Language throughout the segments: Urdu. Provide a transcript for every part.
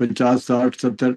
50 60 70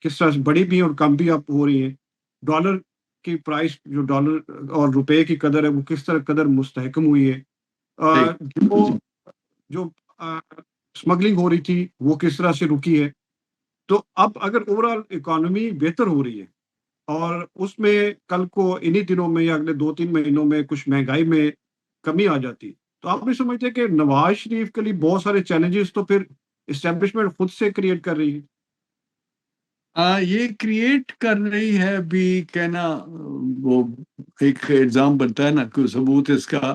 کس طرح سے بڑی بھی اور کم بھی اب ہو رہی ہیں. ڈالر کی پرائس، جو ڈالر اور روپے کی قدر ہے، وہ کس طرح قدر مستحکم ہوئی ہے. صحیح. جو جو اسمگلنگ ہو رہی تھی وہ کس طرح سے رکی ہے. تو اب اگر اوور آل اکانومی بہتر ہو رہی ہے اور اس میں کل کو انہی دنوں میں یا اگلے 2-3 مہینوں میں کچھ مہنگائی میں کمی آ جاتی، تو آپ نہیں سمجھتے کہ نواز شریف کے لیے بہت سارے چیلنجز تو پھر اسٹیبلشمنٹ خود سے کریٹ کر رہی ہے؟ یہ کریٹ کر رہی ہے بھی کہنا وہ ایک الزام بنتا ہے نا، کوئی ثبوت اس کا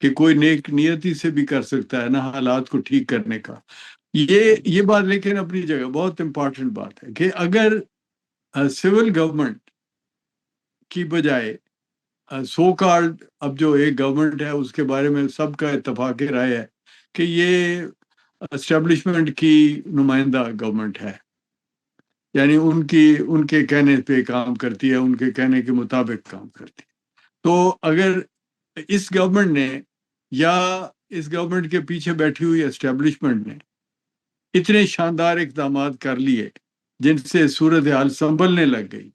کہ کوئی نیک نیتی سے بھی کر سکتا ہے نا حالات کو ٹھیک کرنے کا. یہ بات لیکن اپنی جگہ بہت امپورٹنٹ بات ہے کہ اگر سول گورنمنٹ کی بجائے سو کالڈ اب جو ایک گورنمنٹ ہے اس کے بارے میں سب کا اتفاق رائے ہے کہ یہ اسٹیبلشمنٹ کی نمائندہ گورنمنٹ ہے، یعنی ان کے کہنے پہ کام کرتی ہے، ان کے کہنے کے مطابق کام کرتی ہے. تو اگر اس گورنمنٹ نے یا اس گورنمنٹ کے پیچھے بیٹھی ہوئی اسٹیبلشمنٹ نے اتنے شاندار اقدامات کر لیے جن سے صورتحال سنبھلنے لگ گئی،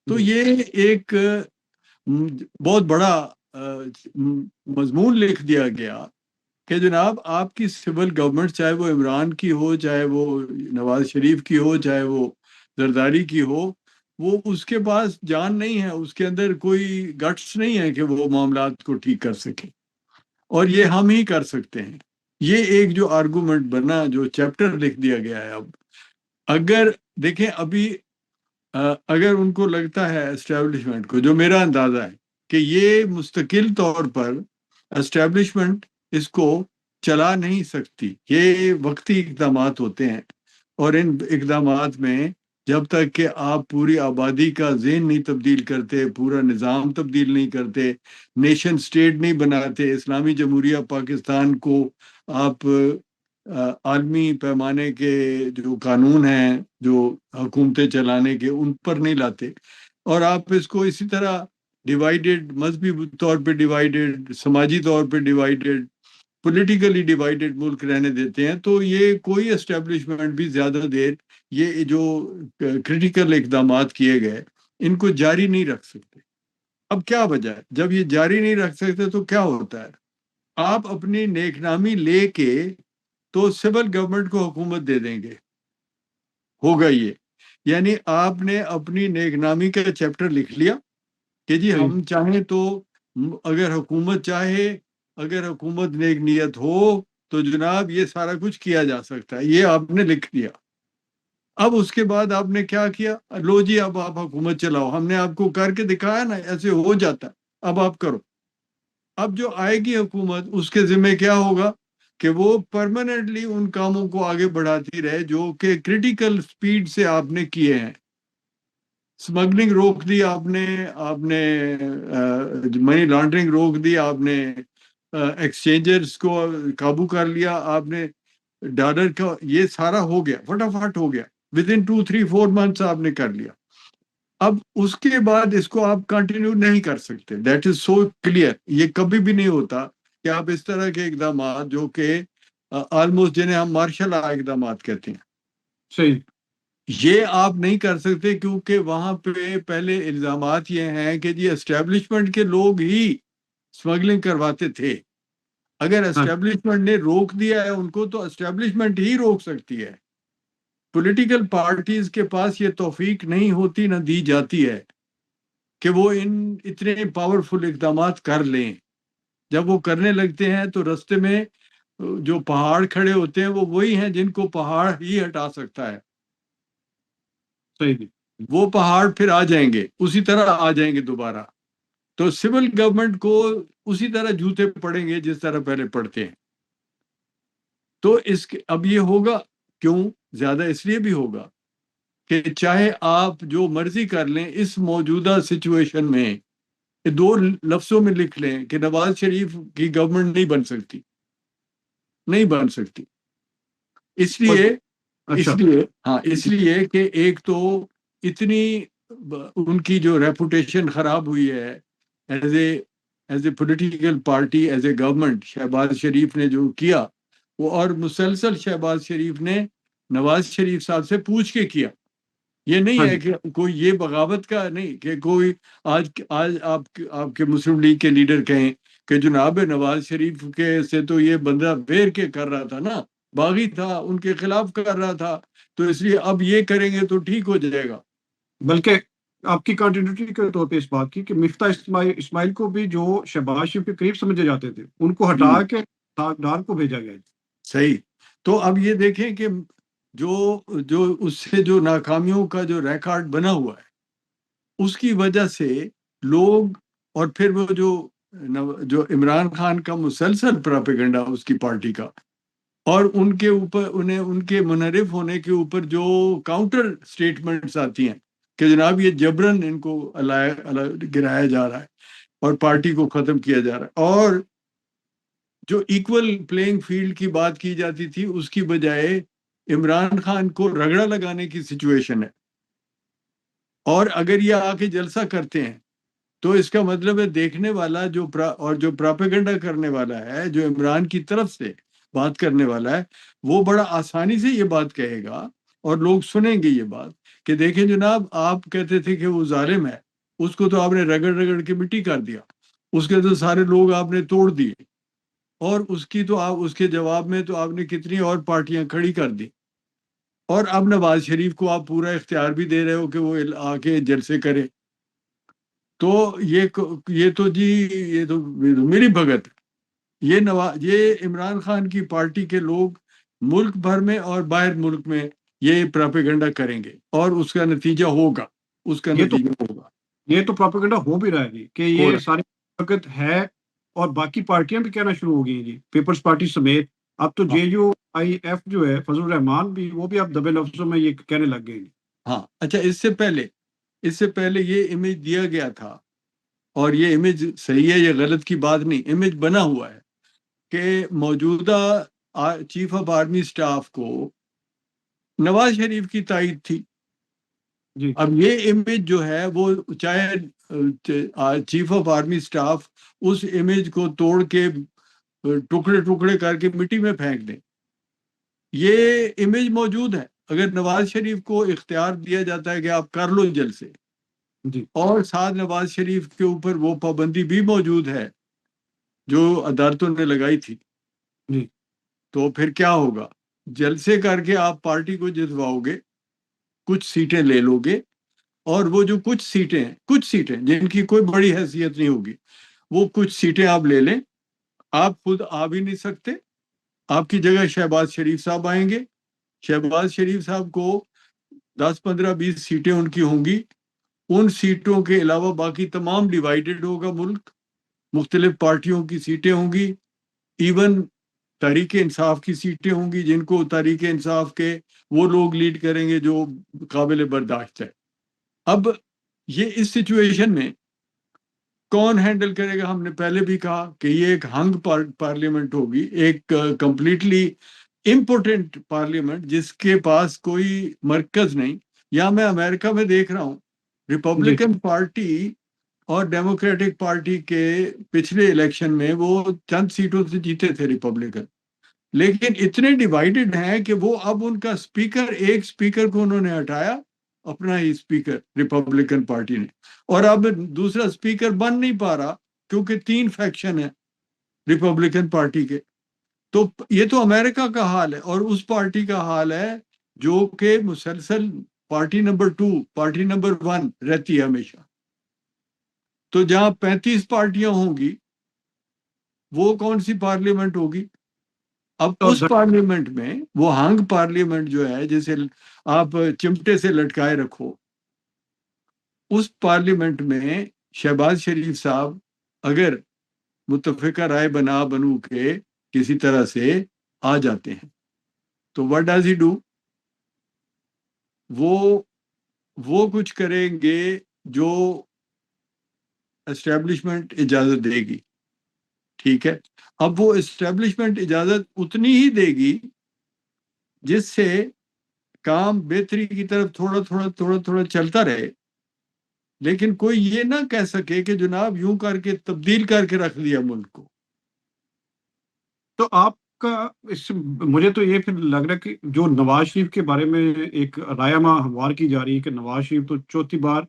تو یہ ایک بہت بڑا مضمون لکھ دیا گیا کہ جناب آپ کی سول گورنمنٹ، چاہے وہ عمران کی ہو، چاہے وہ نواز شریف کی ہو، چاہے وہ زرداری کی ہو، وہ اس کے پاس جان نہیں ہے، اس کے اندر کوئی گٹس نہیں ہے کہ وہ معاملات کو ٹھیک کر سکے، اور یہ ہم ہی کر سکتے ہیں. یہ ایک جو آرگومنٹ بنا، جو چیپٹر لکھ دیا گیا ہے. اب اگر دیکھیں ابھی اگر ان کو لگتا ہے اسٹیبلشمنٹ کو، جو میرا اندازہ ہے کہ یہ مستقل طور پر اسٹیبلشمنٹ اس کو چلا نہیں سکتی، یہ وقتی اقدامات ہوتے ہیں، اور ان اقدامات میں جب تک کہ آپ پوری آبادی کا ذہن نہیں تبدیل کرتے، پورا نظام تبدیل نہیں کرتے، نیشن سٹیٹ نہیں بناتے، اسلامی جمہوریہ پاکستان کو آپ عالمی پیمانے کے جو قانون ہیں جو حکومتیں چلانے کے ان پر نہیں لاتے، اور آپ اس کو اسی طرح ڈیوائیڈڈ، مذہبی طور پہ ڈیوائیڈڈ، سماجی طور پہ ڈیوائیڈڈ، پولیٹیکلی ڈیوائیڈڈ ملک رہنے دیتے ہیں، تو یہ کوئی اسٹیبلشمنٹ بھی زیادہ دیر یہ جو کریٹیکل اقدامات کیے گئے ان کو جاری نہیں رکھ سکتے. اب کیا وجہ ہے؟ جب یہ جاری نہیں رکھ سکتے تو کیا ہوتا ہے؟ آپ اپنی نیک نامی لے کے تو سول گورنمنٹ کو حکومت دے دیں گے. ہوگا یہ، یعنی آپ نے اپنی نیک نامی کا چیپٹر لکھ لیا کہ جی ہم چاہیں تو اگر حکومت چاہے، اگر حکومت نیک نیت ہو تو جناب یہ سارا کچھ کیا جا سکتا ہے، یہ آپ نے لکھ دیا. اب اس کے بعد آپ نے کیا کیا؟ لو جی اب آپ حکومت چلاؤ، ہم نے آپ کو کر کے دکھایا نا ایسے ہو جاتا، اب آپ کرو. اب جو آئے گی حکومت اس کے ذمہ کیا ہوگا کہ وہ پرماننٹلی ان کاموں کو آگے بڑھاتی رہے جو کہ کریٹیکل سپیڈ سے آپ نے کیے ہیں. سمگلنگ روک دی آپ نے منی لانڈرنگ روک دی آپ نے، ایکسچینجرز کو قابو کر لیا آپ نے، ڈالر کا یہ سارا ہو گیا، فٹافٹ ہو گیا، ود ان 2-3-4 months آپ نے کر لیا. اب اس کے بعد اس کو آپ کنٹینیو نہیں کر سکتے، دیٹ از سو کلیئر. یہ کبھی بھی نہیں ہوتا کہ آپ اس طرح کے اقدامات جو کہ آلموسٹ جنہیں ہم مارشل لا اقدامات کہتے ہیں، صحیح. یہ آپ نہیں کر سکتے، کیونکہ وہاں پہ پہلے الزامات یہ ہیں کہ جی اسٹیبلشمنٹ کے لوگ ہی اسمگلنگ کرواتے تھے. اگر ہاں، اسٹیبلشمنٹ نے روک دیا ہے ان کو تو اسٹیبلشمنٹ ہی روک سکتی ہے. پولیٹیکل پارٹیز کے پاس یہ توفیق نہیں ہوتی، نہ دی جاتی ہے کہ وہ اتنے پاورفل اقدامات کر لیں. جب وہ کرنے لگتے ہیں تو رستے میں جو پہاڑ کھڑے ہوتے ہیں وہ وہی ہیں جن کو پہاڑ ہی ہٹا سکتا ہے. صحیح. وہ پہاڑ پھر آ جائیں گے، اسی طرح آ جائیں گے دوبارہ. تو سول گورنمنٹ کو اسی طرح جوتے پڑیں گے جس طرح پہلے پڑتے ہیں. تو اب یہ ہوگا کیوں؟ زیادہ اس لیے بھی ہوگا کہ چاہے آپ جو مرضی کر لیں اس موجودہ سچویشن میں، 2 لفظوں میں لکھ لیں کہ نواز شریف کی گورنمنٹ نہیں بن سکتی، نہیں بن سکتی. اس لیے اچھا. اس لیے کہ ایک تو اتنی ان کی جو ریپوٹیشن خراب ہوئی ہے as a political party, as a government, Shehbaz Sharif نے جو کیا وہ، اور مسلسل شہباز شریف نے نواز شریف صاحب سے پوچھ کے کیا یہ نہیں ہاں ہے جی، کہ کوئی یہ بغاوت کا نہیں کہ کوئی آج آج آپ کے مسلم لیگ کے لیڈر کہیں کہ جناب نواز شریف کے سے تو یہ بندہ پھیر کے کر رہا تھا نا، باغی تھا، ان کے خلاف کر رہا تھا، تو اس لیے اب یہ کریں گے تو ٹھیک ہو جائے گا۔ بلکہ آپ کی کنٹینیوٹی کے طور پہ اس بات کی کہ مفتاح اسماعیل کو بھی جو شہباز شریف کے قریب سمجھے جاتے تھے ان کو ہٹا ہوں، کے ڈار کو بھیجا گیا۔ صحیح۔ تو اب یہ دیکھیں کہ جو جو اس سے جو ناکامیوں کا جو ریکارڈ بنا ہوا ہے اس کی وجہ سے لوگ، اور پھر وہ جو عمران خان کا مسلسل پراپیگنڈا اس کی پارٹی کا، اور ان کے اوپر ان کے منحرف ہونے کے اوپر جو کاؤنٹر سٹیٹمنٹس آتی ہیں کہ جناب یہ جبرن ان کو گرایا جا رہا ہے اور پارٹی کو ختم کیا جا رہا ہے، اور جو ایکول پلینگ فیلڈ کی بات کی جاتی تھی اس کی بجائے عمران خان کو رگڑا لگانے کی سچویشن ہے، اور اگر یہ آ کے جلسہ کرتے ہیں تو اس کا مطلب ہے دیکھنے والا اور جو پراپیگنڈا کرنے والا ہے، جو عمران کی طرف سے بات کرنے والا ہے، وہ بڑا آسانی سے یہ بات کہے گا اور لوگ سنیں گے یہ بات کہ دیکھیں جناب آپ کہتے تھے کہ وہ ظالم ہے، اس کو تو آپ نے رگڑ رگڑ کے مٹی کر دیا، اس کے تو سارے لوگ آپ نے توڑ دیے، اور اس کی تو آپ اس کے جواب میں تو آپ نے کتنی اور پارٹیاں کھڑی کر دی، اور اب نواز شریف کو آپ پورا اختیار بھی دے رہے ہو کہ وہ آ کے جلسے کرے۔ تو یہ تو جی یہ تو میری بھگت ہے۔ یہ عمران خان کی پارٹی کے لوگ ملک بھر میں اور باہر ملک میں یہ پراپیگنڈا کریں گے، اور اس کا نتیجہ ہوگا، اس کا یہ تو نتیجہ ہوگا، یہ تو پروپیگنڈا ہو بھی رہا ہے جی کہ ہو یہ رہا ساری وقت ہے، اور باقی پارٹیاں بھی کہنا شروع ہو گئی ہیں جی، پیپلز پارٹی سمیت۔ اب تو ہے۔ جے یو آئی ایف جو ہے فضل الرحمان بھی، وہ بھی اب دبے لفظوں میں یہ کہنے لگ گئے ہیں۔ ہاں اچھا، اس سے پہلے یہ امیج دیا گیا تھا، اور یہ امیج صحیح ہے یہ غلط کی بات نہیں، امیج بنا ہوا ہے کہ موجودہ چیف آف آرمی سٹاف کو نواز شریف کی تائید تھی۔ جی اب یہ امیج جو ہے وہ چاہے چیف آف آرمی سٹاف اس امیج کو توڑ کے ٹکڑے ٹکڑے کر کے مٹی میں پھینک دیں، یہ امیج موجود ہے۔ اگر نواز شریف کو اختیار دیا جاتا ہے کہ آپ کر لو جلسے، جی اور ساتھ نواز شریف کے اوپر وہ پابندی بھی موجود ہے جو عدالتوں نے لگائی تھی، جی تو پھر کیا ہوگا؟ جلسے کر کے آپ پارٹی کو جتواؤ گے، کچھ سیٹیں لے لو گے، اور وہ جو کچھ سیٹیں جن کی کوئی بڑی حیثیت نہیں ہوگی، وہ کچھ سیٹیں آپ لے لیں۔ آپ خود آ بھی نہیں سکتے، آپ کی جگہ شہباز شریف صاحب آئیں گے، شہباز شریف صاحب کو 10 15 20 سیٹیں ان کی ہوں گی، ان سیٹوں کے علاوہ باقی تمام ڈیوائیڈڈ ہوگا ملک، مختلف پارٹیوں کی سیٹیں ہوں گی، ایون تحریک انصاف کی سیٹیں ہوں گی جن کو تحریک انصاف کے وہ لوگ لیڈ کریں گے جو قابل برداشت ہے۔ اب یہ اس سچویشن میں کون ہینڈل کرے گا؟ ہم نے پہلے بھی کہا کہ یہ ایک ہنگ پارلیمنٹ ہوگی، ایک کمپلیٹلی امپورٹنٹ پارلیمنٹ جس کے پاس کوئی مرکز نہیں۔ یا میں امریکہ میں دیکھ رہا ہوں جی ریپبلکن پارٹی اور ڈیموکریٹک پارٹی کے پچھلے الیکشن میں وہ چند سیٹوں سے جیتے تھے ریپبلکن، لیکن اتنے ڈیوائیڈڈ ہیں کہ وہ اب ان کا ایک سپیکر کو انہوں نے ہٹایا، اپنا ہی سپیکر ریپبلکن پارٹی نے، اور اب دوسرا سپیکر بن نہیں پا رہا کیونکہ 3 فیکشن ہیں ریپبلکن پارٹی کے۔ تو یہ تو امریکہ کا حال ہے، اور اس پارٹی کا حال ہے جو کہ مسلسل پارٹی نمبر 2 پارٹی نمبر 1 رہتی ہے ہمیشہ۔ تو جہاں 35 پارٹیاں ہوں گی وہ کون سی پارلیمنٹ ہوگی؟ اب اور اس پارلیمنٹ میں وہ ہنگ پارلیمنٹ جو ہے جسے آپ چمٹے سے لٹکائے رکھو، اس پارلیمنٹ میں شہباز شریف صاحب اگر متفقہ رائے بنو کے کسی طرح سے آ جاتے ہیں تو what does he do؟ وہ کچھ کریں گے جو اسٹیبلشمنٹ اجازت دے گی، ٹھیک ہے؟ اب وہ اسٹیبلشمنٹ اجازت اتنی ہی دے گی جس سے کام بہتری کی طرف تھوڑا تھوڑا تھوڑا تھوڑا چلتا رہے، لیکن کوئی یہ نہ کہہ سکے کہ جناب یوں کر کے تبدیل کر کے رکھ دیا ملک کو۔ تو آپ کا اس سے مجھے تو یہ پھر لگ رہا ہے کہ جو نواز شریف کے بارے میں ایک رائے ہموار کی جا رہی ہے کہ نواز شریف تو چوتھی بار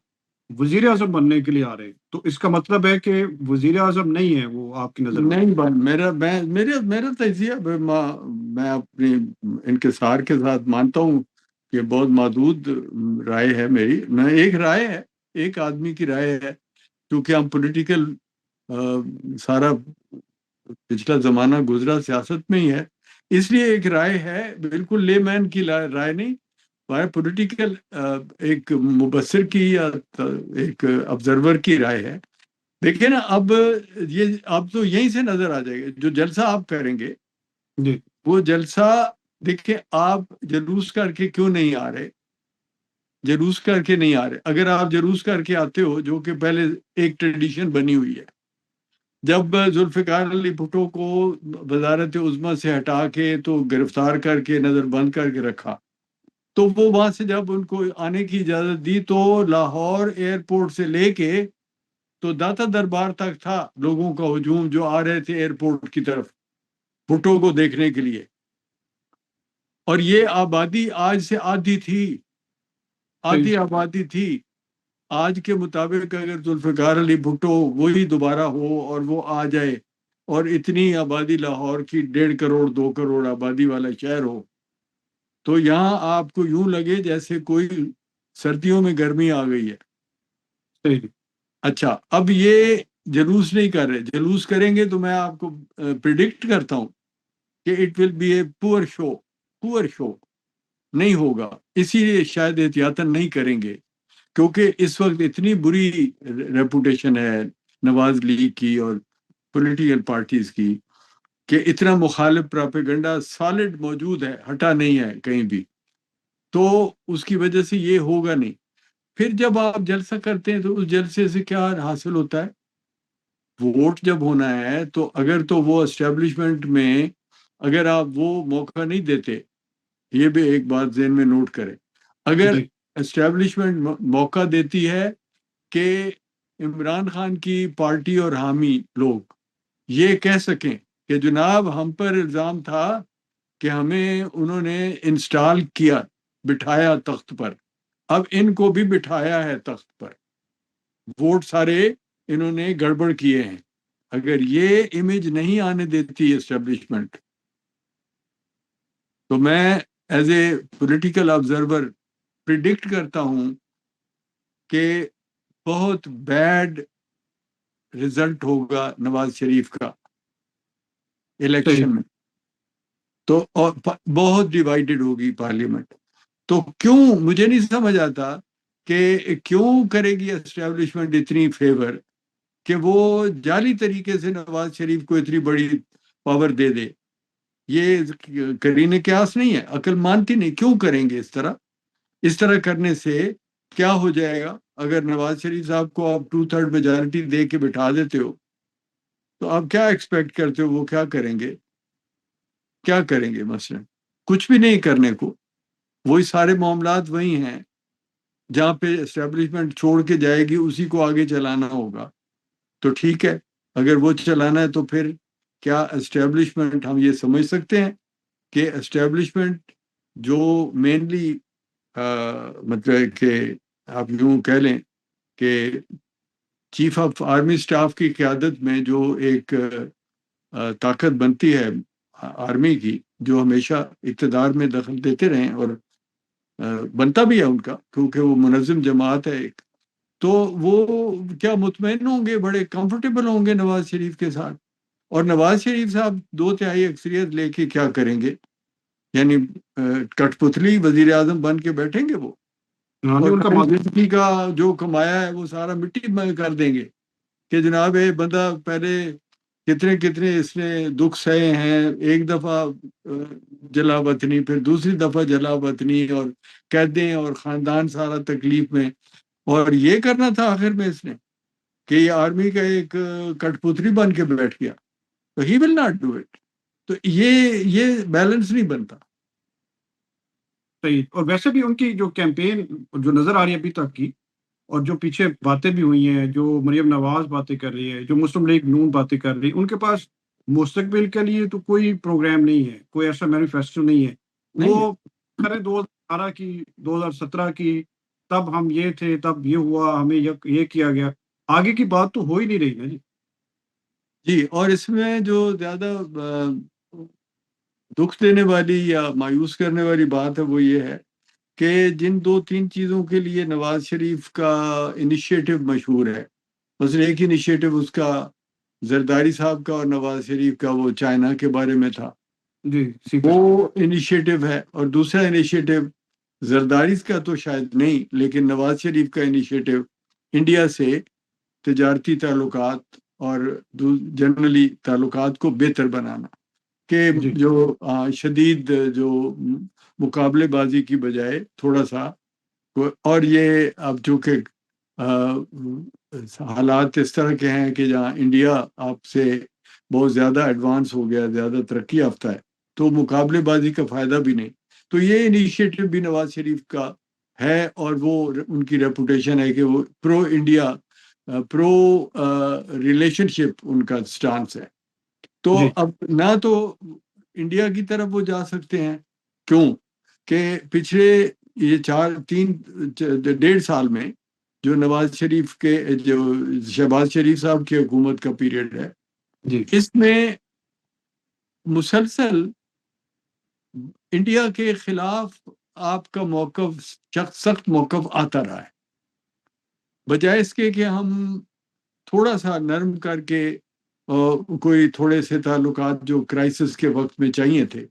وزیر اعظم بننے کے لیے آ رہے ہیں، تو اس کا مطلب ہے کہ وزیر اعظم نہیں ہے وہ آپ کی نظر میں؟ نہیں میرا تجزیہ میں اپنی انکسار کے ساتھ مانتا ہوں کہ بہت محدود رائے ہے میری، میں ایک رائے ہے، ایک آدمی کی رائے ہے، کیونکہ ہم پولیٹیکل سارا پچھلا زمانہ گزرا سیاست میں ہی ہے، اس لیے ایک رائے ہے، بالکل لے مین کی رائے نہیں، پولیٹیکل ایک مبصر کی یا ایک آبزرور کی رائے ہے۔ دیکھیں نا، اب تو یہیں سے نظر آ جائے گا جو جلسہ آپ کریں گے، جی وہ جلسہ دیکھیں آپ جلوس کر کے کیوں نہیں آ رہے، جلوس کر کے نہیں آ رہے، اگر آپ جلوس کر کے آتے ہو، جو کہ پہلے ایک ٹریڈیشن بنی ہوئی ہے، جب ذوالفقار علی بھٹو کو وزارت عظمیٰ سے ہٹا کے تو گرفتار کر کے نظر بند کر کے رکھا، تو وہ وہاں سے جب ان کو آنے کی اجازت دی تو لاہور ایئرپورٹ سے لے کے تو داتا دربار تک تھا لوگوں کا ہجوم جو آ رہے تھے ایئرپورٹ کی طرف بھٹو کو دیکھنے کے لیے، اور یہ آبادی آج سے آدھی تھی، صحیح آدھی آبادی تھی۔ آج کے مطابق اگر ذوالفقار علی بھٹو وہی دوبارہ ہو اور وہ آ جائے اور اتنی آبادی لاہور کی 1.5 کروڑ 2 کروڑ آبادی والا شہر ہو، تو یہاں آپ کو یوں لگے جیسے کوئی سردیوں میں گرمی آ گئی ہے۔ صحیح اچھا، اب یہ جلوس نہیں کر رہے، جلوس کریں گے تو میں آپ کو پریڈکٹ کرتا ہوں کہ اٹ ول بی اے پور شو نہیں ہوگا، اسی لیے شاید احتیاطاً نہیں کریں گے، کیونکہ اس وقت اتنی بری ریپوٹیشن ہے نواز لیگ کی اور پولیٹیکل پارٹیز کی کہ اتنا مخالف پراپیگنڈا سالڈ موجود ہے، ہٹا نہیں ہے کہیں بھی، تو اس کی وجہ سے یہ ہوگا نہیں۔ پھر جب آپ جلسہ کرتے ہیں تو اس جلسے سے کیا حاصل ہوتا ہے؟ ووٹ جب ہونا ہے تو اگر تو وہ اسٹیبلشمنٹ میں اگر آپ وہ موقع نہیں دیتے، یہ بھی ایک بات ذہن میں نوٹ کریں، اگر جی اسٹیبلشمنٹ موقع دیتی ہے کہ عمران خان کی پارٹی اور حامی لوگ یہ کہہ سکیں کہ جناب ہم پر الزام تھا کہ ہمیں انہوں نے انسٹال کیا، بٹھایا تخت پر، اب ان کو بھی بٹھایا ہے تخت پر، ووٹ سارے انہوں نے گڑبڑ کیے ہیں، اگر یہ امیج نہیں آنے دیتی اسٹیبلشمنٹ، تو میں as a political observer predict کرتا ہوں کہ بہت بیڈ رزلٹ ہوگا نواز شریف کا صحیح الیکشن میں، تو اور بہت ڈیوائیڈڈ ہوگی پارلیمنٹ۔ تو کیوں مجھے نہیں سمجھ آتا کہ کیوں کرے گی اسٹیبلشمنٹ اتنی فیور کہ وہ جعلی طریقے سے نواز شریف کو اتنی بڑی پاور دے دے، یہ کرینہ قیاس نہیں ہے، عقل مانتی نہیں، کیوں کریں گے اس طرح؟ اس طرح کرنے سے کیا ہو جائے گا؟ اگر نواز شریف صاحب کو آپ 2/3 میجارٹی دے کے بٹھا دیتے ہو تو آپ کیا ایکسپیکٹ کرتے ہو وہ کیا کریں گے؟ کیا کریں گے؟ مثلا کچھ بھی نہیں کرنے کو، وہی سارے معاملات وہی ہیں، جہاں پہ اسٹیبلشمنٹ چھوڑ کے جائے گی اسی کو آگے چلانا ہوگا، تو ٹھیک ہے، اگر وہ چلانا ہے تو پھر کیا اسٹیبلشمنٹ، ہم یہ سمجھ سکتے ہیں کہ اسٹیبلشمنٹ جو مینلی مطلب کہ آپ یوں کہہ لیں کہ چیف آف آرمی سٹاف کی قیادت میں جو ایک طاقت بنتی ہے آرمی کی، جو ہمیشہ اقتدار میں دخل دیتے رہیں اور بنتا بھی ہے ان کا، کیونکہ وہ منظم جماعت ہے ایک، تو وہ کیا مطمئن ہوں گے، بڑے کمفرٹیبل ہوں گے نواز شریف کے ساتھ؟ اور نواز شریف صاحب 2/3 اکثریت لے کے کیا کریں گے؟ یعنی کٹ پتلی وزیر اعظم بن کے بیٹھیں گے وہ، ہاں نہیں اور ان کا 950 کا جو کمایا ہے وہ سارا مٹی میں کر دیں گے کہ جناب یہ بندہ پہلے کتنے کتنے اس نے دکھ سہے ہیں، ایک دفعہ جلا وطنی، پھر دوسری دفعہ جلا وطنی، اور قیدیں اور خاندان سارا تکلیف میں، اور یہ کرنا تھا آخر میں اس نے کہ یہ آرمی کا ایک کٹ پتلی بن کے بیٹھ گیا، تو ہی ول ناٹ ڈو اٹ، تو یہ بیلنس نہیں بنتا۔ صحیح، اور ویسے بھی ان کی جو کیمپین جو نظر آ رہی ہے ابھی تک کی، اور جو پیچھے باتیں بھی ہوئی ہیں، جو مریم نواز باتیں کر رہی ہے، جو مسلم لیگ نون باتیں کر رہی ہے، ان کے پاس مستقبل کے لیے تو کوئی پروگرام نہیں ہے، کوئی ایسا مینیفیسٹو نہیں ہے. نہیں ہے. وہ کرے 2018 کی، 2017 کی، تب ہم یہ تھے، تب یہ ہوا، ہمیں یہ کیا گیا. آگے کی بات تو ہو ہی نہیں رہی نا جی. جی، اور اس میں جو زیادہ دکھ دینے والی یا مایوس کرنے والی بات ہے وہ یہ ہے کہ جن دو تین چیزوں کے لیے نواز شریف کا انیشیٹو مشہور ہے، مثلا ایک انیشیٹو اس کا زرداری صاحب کا اور نواز شریف کا وہ چائنا کے بارے میں تھا، جی، سی پیک. وہ انیشیٹو ہے. اور دوسرا انیشیٹو زرداری کا تو شاید نہیں، لیکن نواز شریف کا انیشیٹو انڈیا سے تجارتی تعلقات اور جنرلی تعلقات کو بہتر بنانا، کہ جی، جو شدید جو مقابلے بازی کی بجائے تھوڑا سا، اور یہ اب چونکہ حالات اس طرح کے ہیں کہ جہاں انڈیا آپ سے بہت زیادہ ایڈوانس ہو گیا، زیادہ ترقی یافتہ ہے، تو مقابلے بازی کا فائدہ بھی نہیں. تو یہ انیشیٹو بھی نواز شریف کا ہے، اور وہ ان کی ریپوٹیشن ہے کہ وہ پرو انڈیا، پرو ریلیشن شپ ان کا سٹانس ہے. تو جی. اب نہ تو انڈیا کی طرف وہ جا سکتے ہیں، کیوں کہ پچھلے یہ 1.5 سال میں جو نواز شریف کے، جو شہباز شریف صاحب کی حکومت کا پیریڈ ہے، جی. اس میں مسلسل انڈیا کے خلاف آپ کا موقف، سخت موقف آتا رہا ہے، بجائے اس کے کہ ہم تھوڑا سا نرم کر کے کوئی تھوڑے سے تعلقات جو کرائسس کے وقت میں چاہیے تھے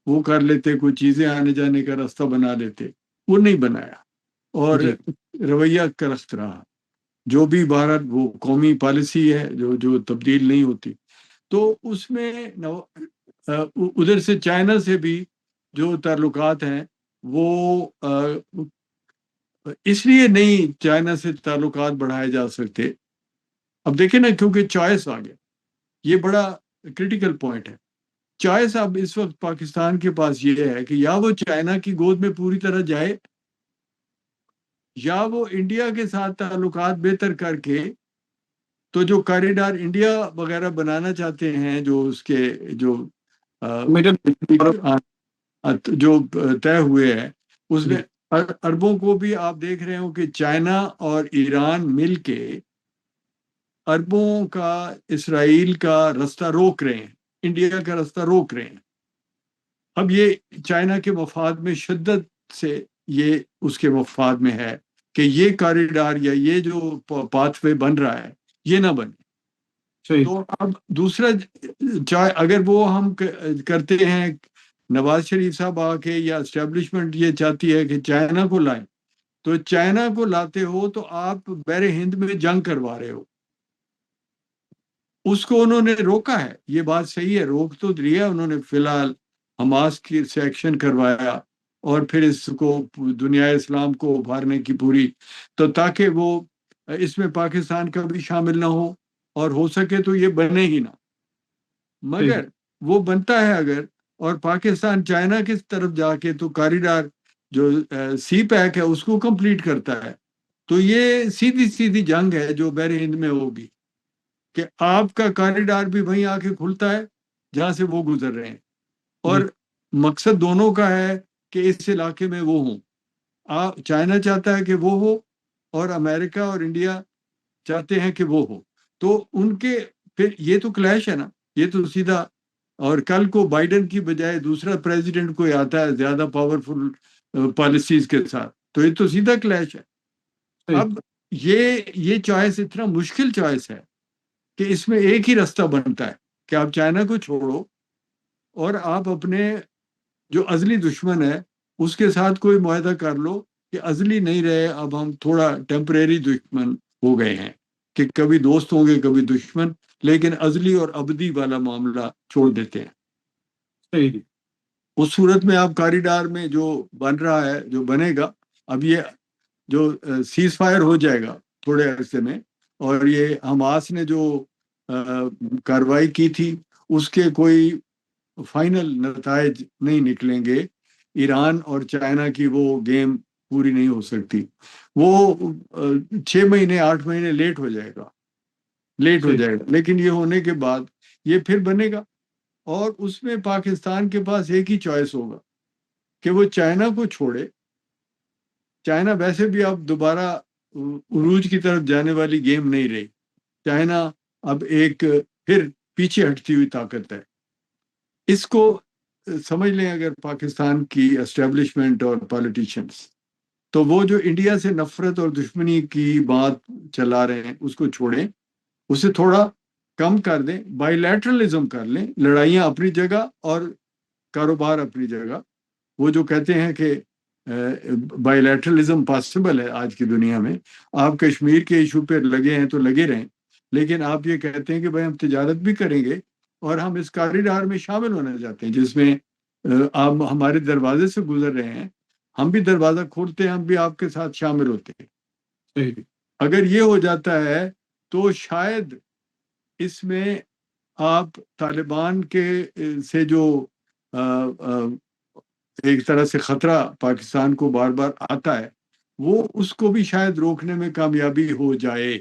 وہ کر لیتے، کوئی چیزیں آنے جانے کا راستہ بنا لیتے، وہ نہیں بنایا، اور جی. رویہ کرخت رہا. جو بھی بھارت وہ قومی پالیسی ہے جو تبدیل نہیں ہوتی. تو اس میں ادھر سے چائنا سے بھی جو تعلقات ہیں وہ اس لیے نہیں چائنا سے تعلقات بڑھائے جا سکتے. اب دیکھیں نا، کیونکہ چوائس آ گیا، یہ بڑا کریٹیکل پوائنٹ ہے. چوائس اب اس وقت پاکستان کے پاس یہ ہے کہ یا وہ چائنا کی گود میں پوری طرح جائے، یا وہ انڈیا کے ساتھ تعلقات بہتر کر کے، تو جو کاریڈار انڈیا وغیرہ بنانا چاہتے ہیں، جو اس کے جو مڈل. جو طے ہوئے ہیں، اس جی. میں عربوں کو بھی آپ دیکھ رہے ہو کہ چائنا اور ایران مل کے عربوں کا، اسرائیل کا راستہ روک رہے ہیں، انڈیا کا راستہ روک رہے ہیں. اب یہ چائنا کے مفاد میں شدت سے، یہ اس کے مفاد میں ہے کہ یہ کاریڈار یا یہ جو پاتھ وے بن رہا ہے یہ نہ بنے. صحیح. تو اب دوسرا، اگر وہ ہم کرتے ہیں، نواز شریف صاحب آ کے یا اسٹیبلشمنٹ یہ چاہتی ہے کہ چائنا کو لائیں، تو چائنا کو لاتے ہو تو آپ بحر ہند میں جنگ کروا رہے ہو. اس کو انہوں نے روکا ہے، یہ بات صحیح ہے، روک تو دیا انہوں نے فی الحال، حماس کی سے ایکشن کروایا، اور پھر اس کو دنیا اسلام کو ابھارنے کی پوری، تو تاکہ وہ اس میں پاکستان کا بھی شامل نہ ہو، اور ہو سکے تو یہ بنے ہی نہ. صحیح. مگر وہ بنتا ہے اگر، اور پاکستان چائنا کی طرف جا کے تو کاریڈار جو سی پیک ہے اس کو کمپلیٹ کرتا ہے، تو یہ سیدھی سیدھی جنگ ہے جو بحر ہند میں ہوگی، کہ آپ کا کاریڈار بھی وہیں آ کے کھلتا ہے جہاں سے وہ گزر رہے ہیں، اور جی. مقصد دونوں کا ہے کہ اس علاقے میں وہ ہوں. چائنا چاہتا ہے کہ وہ ہو، اور امریکہ اور انڈیا چاہتے ہیں کہ وہ ہو. تو ان کے پھر یہ تو کلیش ہے نا، یہ تو سیدھا. اور کل کو بائیڈن کی بجائے دوسرا پریزیڈنٹ کوئی آتا ہے زیادہ پاورفل پالیسیز کے ساتھ، تو یہ تو سیدھا کلیش ہے. صحیح. اب یہ چوائس اتنا مشکل چوائس ہے کہ اس میں ایک ہی راستہ بنتا ہے کہ آپ چائنا کو چھوڑو، اور آپ اپنے جو ازلی دشمن ہے اس کے ساتھ کوئی معاہدہ کر لو کہ ازلی نہیں رہے، اب ہم تھوڑا ٹیمپریری دشمن ہو گئے ہیں، کہ کبھی دوست ہوں گے کبھی دشمن، لیکن ازلی اور ابدی والا معاملہ چھوڑ دیتے ہیں. صحیح. اس صورت میں آپ کاریڈار میں جو بن رہا ہے، جو بنے گا، اب یہ جو سیز فائر ہو جائے گا تھوڑے عرصے میں، اور یہ حماس نے جو کارروائی کی تھی اس کے کوئی فائنل نتائج نہیں نکلیں گے، ایران اور چائنا کی وہ گیم پوری نہیں ہو سکتی. وہ 6 مہینے 8 مہینے لیٹ ہو جائے گا، لیٹ ہو صحیح. جائے گا. لیکن یہ ہونے کے بعد یہ پھر بنے گا، اور اس میں پاکستان کے پاس ایک ہی چوائس ہوگا کہ وہ چائنا کو چھوڑے. چائنا ویسے بھی اب دوبارہ عروج کی طرف جانے والی گیم نہیں رہی. چائنا اب ایک پھر پیچھے ہٹتی ہوئی طاقت ہے. اس کو سمجھ لیں اگر پاکستان کی اسٹیبلشمنٹ اور پالیٹیشنز، تو وہ جو انڈیا سے نفرت اور دشمنی کی بات چلا رہے ہیں اس کو چھوڑیں، اسے تھوڑا کم کر دیں، بائی لیٹرلزم کر لیں، لڑائیاں اپنی جگہ اور کاروبار اپنی جگہ. وہ جو کہتے ہیں کہ بائی لیٹرلزم پاسبل ہے آج کی دنیا میں. آپ کشمیر کے ایشو پہ لگے ہیں تو لگے رہیں، لیکن آپ یہ کہتے ہیں کہ بھائی ہم تجارت بھی کریں گے اور ہم اس کاریڈار میں شامل ہونا چاہتے ہیں جس میں آپ ہمارے دروازے سے گزر رہے ہیں، ہم بھی دروازہ کھولتے ہیں، ہم بھی آپ کے ساتھ شامل ہوتے ہیں. صحیح. اگر یہ ہو جاتا ہے تو شاید اس میں آپ طالبان کے سے جو ایک طرح سے خطرہ پاکستان کو بار بار آتا ہے، وہ اس کو بھی شاید روکنے میں کامیابی ہو جائے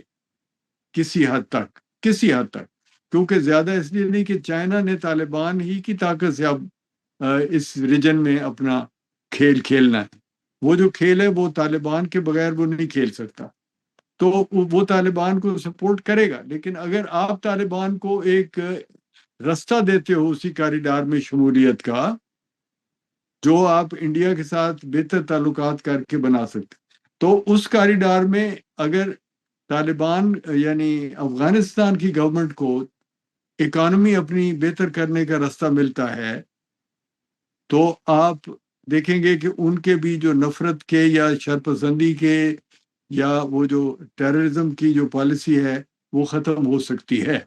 کسی حد تک، کسی حد تک. کیونکہ زیادہ اس لیے نہیں کہ چائنا نے طالبان ہی کی طاقت سے اب اس ریجن میں اپنا کھیل کھیلنا ہے. وہ جو کھیل ہے وہ طالبان کے بغیر وہ نہیں کھیل سکتا. تو وہ طالبان کو سپورٹ کرے گا، لیکن اگر آپ طالبان کو ایک رستہ دیتے ہو اسی کاریڈار میں شمولیت کا، جو آپ انڈیا کے ساتھ بہتر تعلقات کر کے بنا سکتے، تو اس کاریڈار میں اگر طالبان یعنی افغانستان کی گورنمنٹ کو اکانومی اپنی بہتر کرنے کا راستہ ملتا ہے، تو آپ دیکھیں گے کہ ان کے بھی جو نفرت کے یا شرپسندی کے یا وہ جو ٹیررزم کی جو پالیسی ہے وہ ختم ہو سکتی ہے.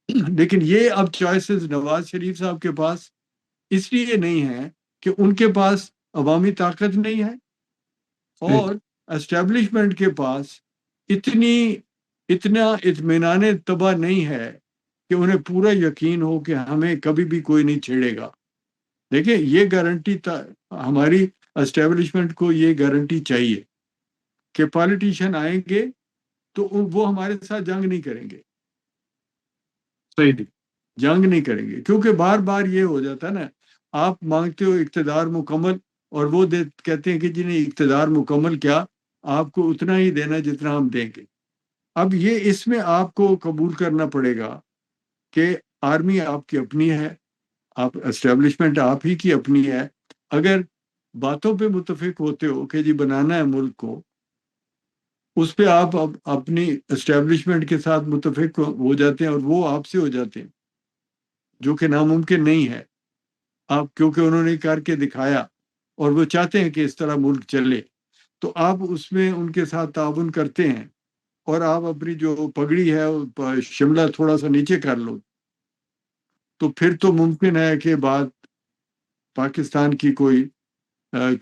لیکن یہ اب چوائسز نواز شریف صاحب کے پاس اس لیے نہیں ہے کہ ان کے پاس عوامی طاقت نہیں ہے، صحیح. اور اسٹیبلشمنٹ کے پاس اتنا اطمینان طبع نہیں ہے کہ انہیں پورا یقین ہو کہ ہمیں کبھی بھی کوئی نہیں چھیڑے گا. دیکھیں یہ گارنٹی ہماری اسٹیبلشمنٹ کو یہ گارنٹی چاہیے کہ پالیٹیشین آئیں گے تو وہ ہمارے ساتھ جنگ نہیں کریں گے، صحیح دی. جنگ نہیں کریں گے. کیونکہ بار بار یہ ہو جاتا ہے نا، آپ مانگتے ہو اقتدار مکمل اور وہ کہتے ہیں کہ جی نہیں، اقتدار مکمل کیا، آپ کو اتنا ہی دینا جتنا ہم دیں گے. اب یہ اس میں آپ کو قبول کرنا پڑے گا کہ آرمی آپ کی اپنی ہے، آپ اسٹیبلشمنٹ آپ ہی کی اپنی ہے. اگر باتوں پہ متفق ہوتے ہو کہ جی بنانا ہے ملک کو، اس پہ آپ اپنی اسٹیبلشمنٹ کے ساتھ متفق ہو جاتے ہیں اور وہ آپ سے ہو جاتے ہیں، جو کہ ناممکن نہیں ہے. آپ کیونکہ انہوں نے کر کے دکھایا اور وہ چاہتے ہیں کہ اس طرح ملک چلے، تو آپ اس میں ان کے ساتھ تعاون کرتے ہیں اور آپ اپنی جو پگڑی ہے شملہ تھوڑا سا نیچے کر لو، تو پھر تو ممکن ہے کہ بات پاکستان کی کوئی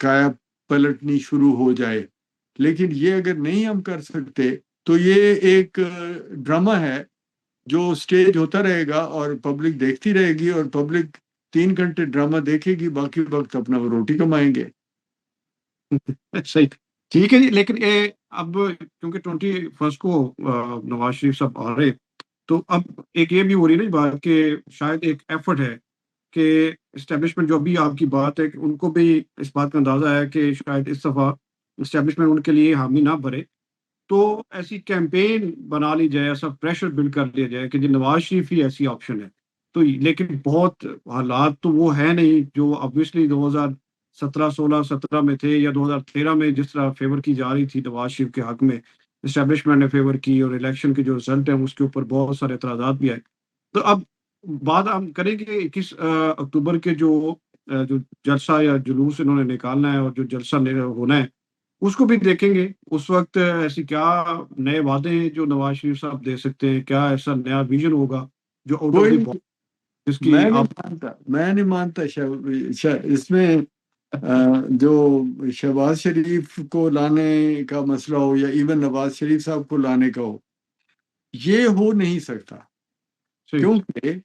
کایا پلٹنی شروع ہو جائے. لیکن یہ اگر نہیں ہم کر سکتے تو یہ ایک ڈرامہ ہے جو سٹیج ہوتا رہے گا اور پبلک دیکھتی رہے گی، اور پبلک 3 گھنٹے ڈرامہ دیکھے گی، باقی وقت اپنا وہ روٹی کمائیں گے. صحیح. ٹھیک ہے جی. لیکن اب کیونکہ 21 کو نواز شریف صاحب آ رہے، تو اب ایک یہ بھی ہو رہی ہے نا بات کہ شاید ایک ایفرٹ ہے کہ اسٹیبلشمنٹ، جو بھی آپ کی بات ہے کہ ان کو بھی اس بات کا اندازہ ہے کہ شاید اس دفعہ اسٹیبلشمنٹ ان کے لیے حامی نہ بھرے، تو ایسی کیمپین بنا لی جائے، ایسا پریشر بلڈ کر لیا جائے کہ جی نواز شریف ہی ایسی آپشن ہے. تو لیکن بہت حالات تو وہ ہے نہیں جو obviously 2017 16 17 میں تھے، یا 2013 میں جس طرح فیور کی جا رہی تھی نواز شریف کے حق میں، اسٹیبلشمنٹ نے فیور کی، اور الیکشن کے جو رزلٹ ہیں اس کے اوپر بہت سارے اعتراضات بھی آئے. تو اب بات ہم کریں گے 21 اکتوبر کے جو جلسہ یا جلوس انہوں نے نکالنا ہے اور جو جلسہ ہونا ہے اس کو بھی دیکھیں گے. اس وقت ایسی کیا نئے وعدے ہیں جو نواز شریف صاحب دے سکتے ہیں، کیا ایسا نیا ویژن ہوگا جو آؤٹ آف کوئی دی نہیں، باکس جس کی آپ میں نہیں مانتا اس میں جو شہباز شریف کو لانے کا مسئلہ ہو یا ایون نواز شریف صاحب کو لانے کا ہو، یہ ہو نہیں سکتا. صحیح. کیونکہ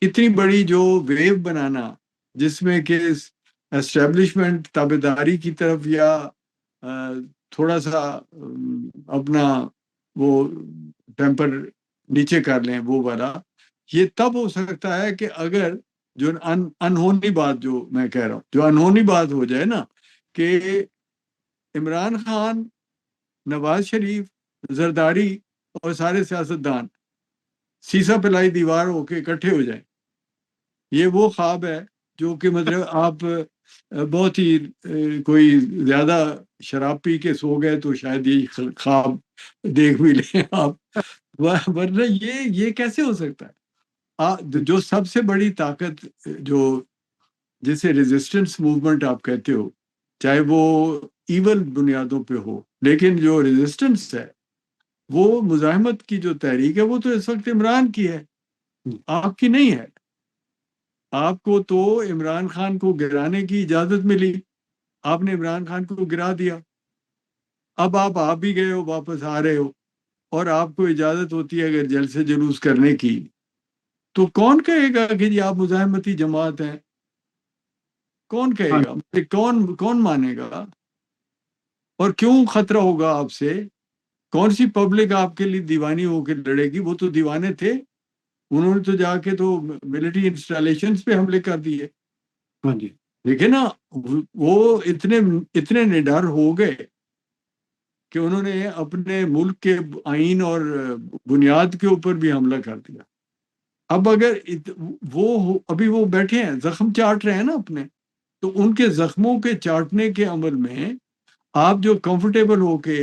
اتنی بڑی جو ویو بنانا جس میں کہ اسٹیبلشمنٹ تابع داری کی طرف یا تھوڑا سا اپنا وہ ٹیمپر نیچے کر لیں وہ والا، یہ تب ہو سکتا ہے کہ اگر جو انہونی بات جو میں کہہ رہا ہوں، جو انہونی بات ہو جائے نا، کہ عمران خان، نواز شریف، زرداری اور سارے سیاستدان سیسا پلائی دیوار ہو کے اکٹھے ہو جائیں. یہ وہ خواب ہے جو کہ مطلب آپ بہت ہی کوئی زیادہ شراب پی کے سو گئے تو شاید یہ خواب دیکھ بھی لیں آپ، ورنہ یہ کیسے ہو سکتا ہے؟ جو سب سے بڑی طاقت جو جسے ریزسٹنس موومنٹ آپ کہتے ہو، چاہے وہ ایول بنیادوں پہ ہو، لیکن جو ریزسٹنس ہے وہ مزاحمت کی جو تحریک ہے وہ تو اس وقت عمران کی ہے، آپ کی نہیں ہے. آپ کو تو عمران خان کو گرانے کی اجازت ملی، آپ نے عمران خان کو گرا دیا. اب آپ بھی گئے ہو، واپس آ رہے ہو، اور آپ کو اجازت ہوتی ہے اگر جلسے جلوس کرنے کی، تو کون کہے گا کہ جی آپ مزاحمتی جماعت ہیں؟ کون کہے ہاں گا؟ کون مانے گا؟ اور کیوں خطرہ ہوگا آپ سے؟ کون سی پبلک آپ کے لیے دیوانی ہو کے لڑے گی؟ وہ تو دیوانے تھے، انہوں نے تو جا کے تو ملٹری انسٹالیشنز پہ حملے کر دیے. ہاں جی. لیکن نا وہ اتنے نڈر ہو گئے کہ انہوں نے اپنے ملک کے آئین اور بنیاد کے اوپر بھی حملہ کر دیا. اب اگر ابھی وہ بیٹھے ہیں، زخم چاٹ رہے ہیں نا اپنے، تو ان کے زخموں کے چاٹنے کے عمل میں آپ جو کمفرٹیبل ہو کے،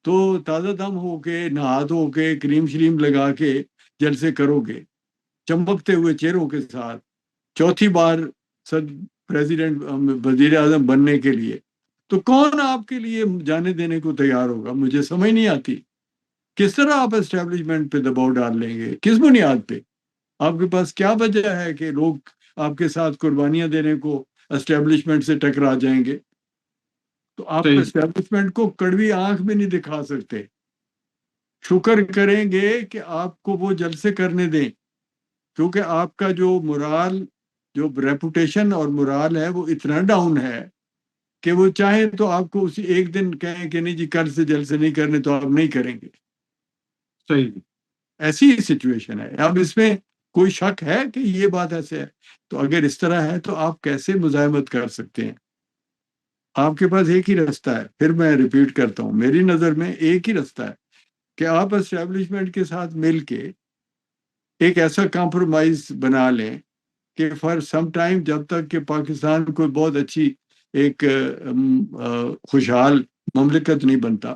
تو تازہ دم ہو کے، نہا دھو کے، کریم شریم لگا کے جلسے کرو گے چمکتے ہوئے چہروں کے ساتھ، چوتھی بار پریزیڈنٹ وزیر اعظم بننے کے لیے، تو کون آپ کے لیے جانے دینے کو تیار ہوگا؟ مجھے سمجھ نہیں آتی کس طرح آپ اسٹیبلشمنٹ پہ دباؤ ڈال لیں گے، کس بنیاد پہ؟ آپ کے پاس کیا وجہ ہے کہ لوگ آپ کے ساتھ قربانیاں دینے کو اسٹیبلشمنٹ سے ٹکرا جائیں گے؟ تو آپ صحیح. اسٹیبلشمنٹ کو کڑوی آنکھ بھی نہیں دکھا سکتے. شکر کریں گے کہ آپ کو وہ جلسے کرنے دیں، کیونکہ آپ کا جو مرال، جو ریپوٹیشن اور مرال ہے وہ اتنا ڈاؤن ہے کہ وہ چاہیں تو آپ کو اسی ایک دن کہیں کہ نہیں جی کل سے جلسے نہیں کرنے، تو آپ نہیں کریں گے. صحیح. ایسی ہی سچویشن ہے. اب اس میں کوئی شک ہے کہ یہ بات ایسے ہے؟ تو اگر اس طرح ہے تو آپ کیسے مزاحمت کر سکتے ہیں؟ آپ کے پاس ایک ہی رستہ ہے، پھر میں ریپیٹ کرتا ہوں، میری نظر میں ایک ہی رستہ ہے کہ آپ اسٹیبلشمنٹ کے ساتھ مل کے ایک ایسا کمپرومائز بنا لیں کہ فار سم ٹائم، جب تک کہ پاکستان کوئی بہت اچھی ایک خوشحال مملکت نہیں بنتا،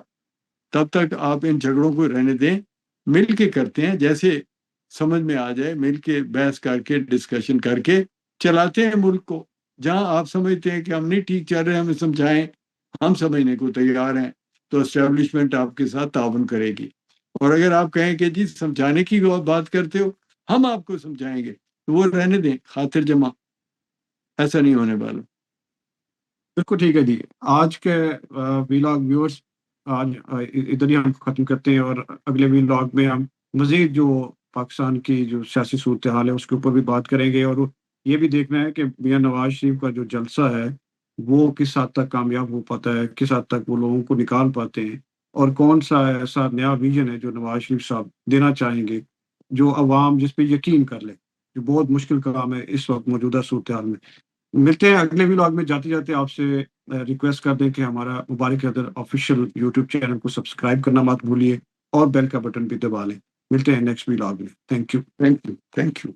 تب تک آپ ان جھگڑوں کو رہنے دیں. مل کے کرتے ہیں، جیسے سمجھ میں آ جائے، مل کے بحث کر کے ڈسکشن کر کے چلاتے ہیں ملک کو. جہاں آپ سمجھتے ہیں کہ ہم نہیں ٹھیک چل رہے، ہمیں سمجھائیں، ہم سمجھنے کو تیار ہیں، تو اسٹیبلشمنٹ آپ کے ساتھ تعاون کرے گی. اور اگر آپ کہیں کہ جی سمجھانے کی بات کرتے ہو، ہم آپ کو سمجھائیں گے، تو وہ رہنے دیں، خاطر جمع. ایسا نہیں ہونے والا. بالکل ٹھیک ہے جی. آج کے ویلاگ ویورز آج ادھر ہی ہم ختم کرتے ہیں، اور اگلے ویلاگ میں ہم مزید جو پاکستان کی جو سیاسی صورتحال ہے اس کے اوپر بھی بات کریں گے، اور یہ بھی دیکھنا ہے کہ میاں نواز شریف کا جو جلسہ ہے وہ کس حد تک کامیاب ہو پاتا ہے، کس حد تک وہ لوگوں کو نکال پاتے ہیں، اور کون سا ایسا نیا ویژن ہے جو نواز شریف صاحب دینا چاہیں گے جو عوام جس پہ یقین کر لے، جو بہت مشکل کام ہے اس وقت موجودہ صورتحال میں. ملتے ہیں اگلے ولاگ میں. جاتے جاتے آپ سے ریکویسٹ کر دیں کہ ہمارا مبارک حیدر آفیشیل یوٹیوب چینل کو سبسکرائب کرنا مت بھولیے، اور بیل کا بٹن بھی دبا لیں. ملتے ہیں نیکسٹ ولاگ میں. Thank you. Thank you.